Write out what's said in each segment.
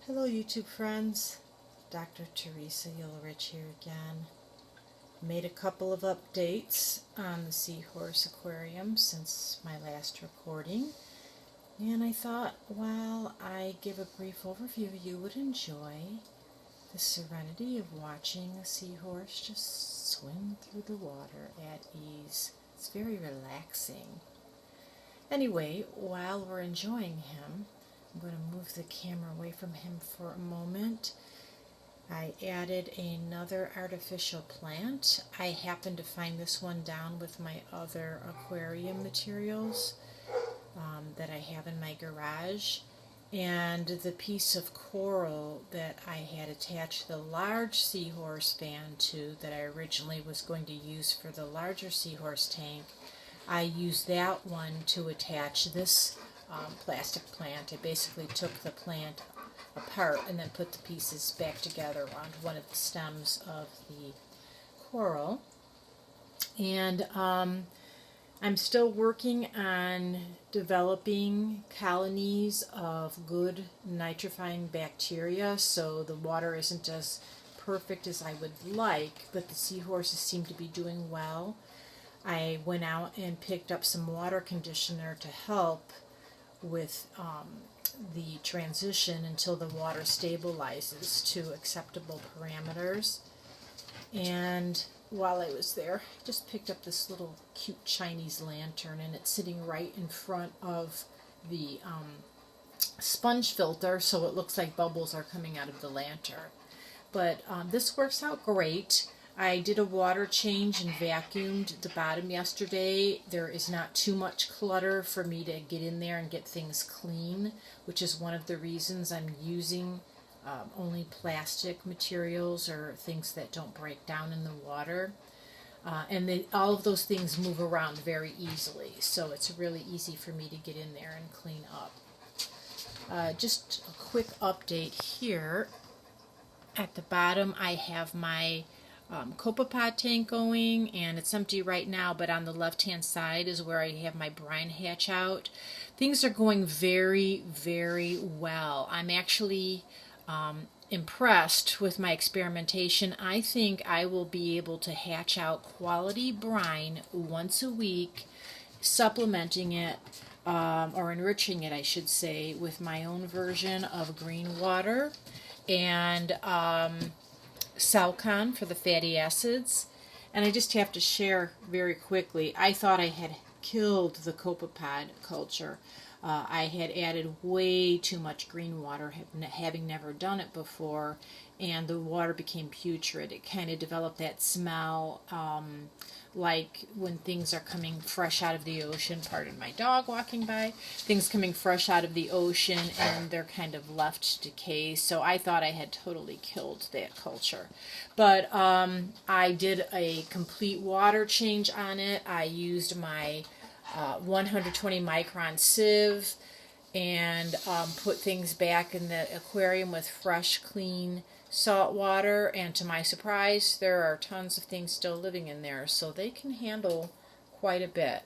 Hello YouTube friends, Dr. Teresa Ulrich here again. Made a couple of updates on the Seahorse Aquarium since my last recording, and I thought while I give a brief overview you would enjoy the serenity of watching a seahorse just swim through the water at ease. It's very relaxing. Anyway, while we're enjoying him, I'm going to move the camera away from him for a moment. I added another artificial plant. I happened to find this one down with my other aquarium materials that I have in my garage. And the piece of coral that I had attached the large seahorse fan to that I originally was going to use for the larger seahorse tank, I used that one to attach this plastic plant. I basically took the plant apart and then put the pieces back together on one of the stems of the coral. And I'm still working on developing colonies of good nitrifying bacteria, so the water isn't as perfect as I would like, but the seahorses seem to be doing well. I went out and picked up some water conditioner to help with the transition until the water stabilizes to acceptable parameters. And while I was there, I just picked up this little cute Chinese lantern, and it's sitting right in front of the sponge filter, so it looks like bubbles are coming out of the lantern. But this works out great. I did a water change and vacuumed the bottom yesterday. There is not too much clutter for me to get in there and get things clean, which is one of the reasons I'm using only plastic materials or things that don't break down in the water. And all of those things move around very easily, so it's really easy for me to get in there and clean up. Just a quick update here. At the bottom I have my copepod tank going, and it's empty right now, but on the left hand side is where I have my brine hatch out. Things are going very, very well. I'm actually impressed with my experimentation. I think I will be able to hatch out quality brine once a week, supplementing it or enriching it, I should say, with my own version of green water and Salcon for the fatty acids. And I just have to share very quickly, I thought I had killed the copepod culture. I had added way too much green water, having never done it before, and the water became putrid. It kind of developed that smell like when things are coming fresh out of the ocean. Pardon my dog walking by. Things coming fresh out of the ocean and they're kind of left to decay. So I thought I had totally killed that culture. But I did a complete water change on it. I used my 120 micron sieve and put things back in the aquarium with fresh, clean salt water, and to my surprise there are tons of things still living in there, so they can handle quite a bit.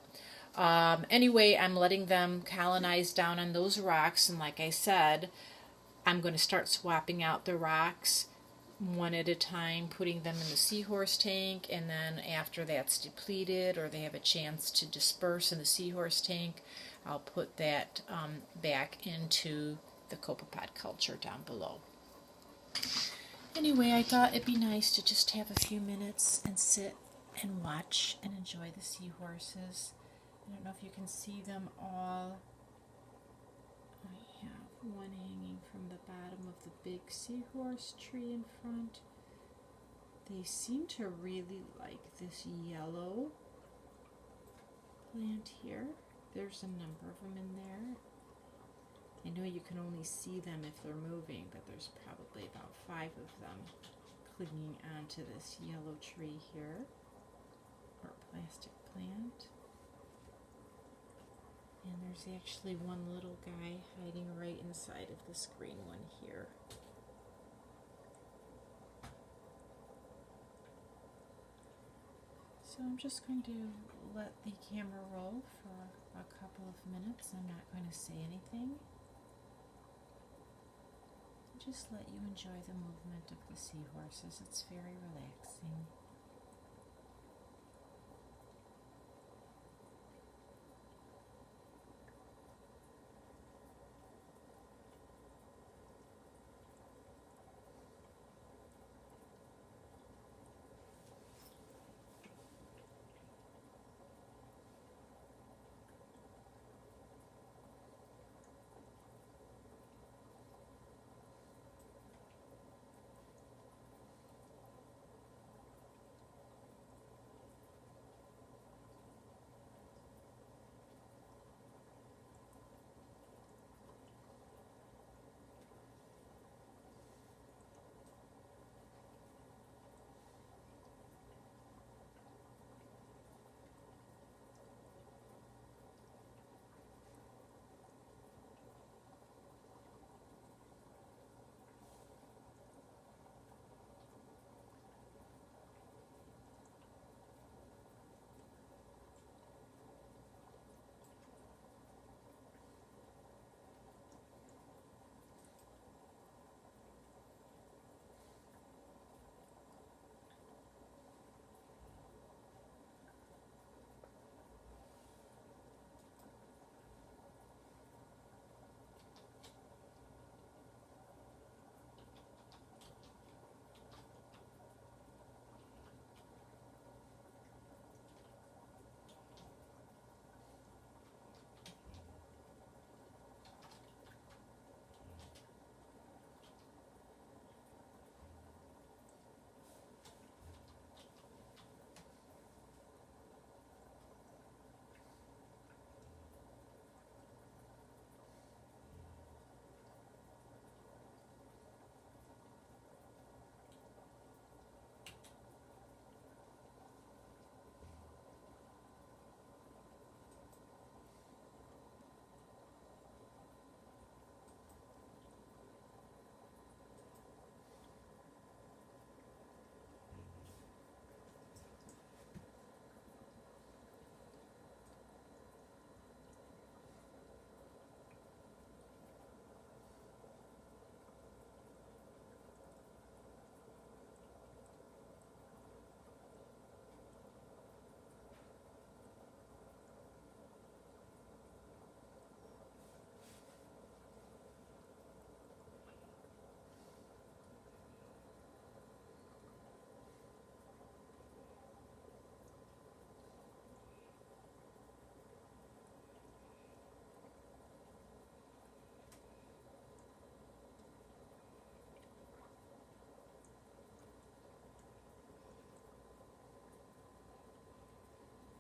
Anyway, I'm letting them colonize down on those rocks, and like I said, I'm going to start swapping out the rocks one at a time, putting them in the seahorse tank, and then after that's depleted or they have a chance to disperse in the seahorse tank, I'll put that back into the copepod culture down below. Anyway, I thought it'd be nice to just have a few minutes and sit and watch and enjoy the seahorses. I don't know if you can see them all. I have one hanging from the bottom of the big seahorse tree in front. They seem to really like this yellow plant here. There's a number of them in there. I know you can only see them if they're moving, but there's probably about 5 of them clinging onto this yellow tree here, or plastic plant. And there's actually one little guy hiding right inside of this green one here. So I'm just going to let the camera roll for a couple of minutes. I'm not going to say anything. just let you enjoy the movement of the seahorses. It's very relaxing.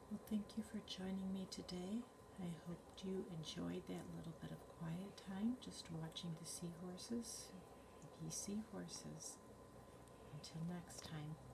Well, thank you for joining me today. I hope you enjoyed that little bit of quiet time just watching the seahorses be seahorses. Until next time.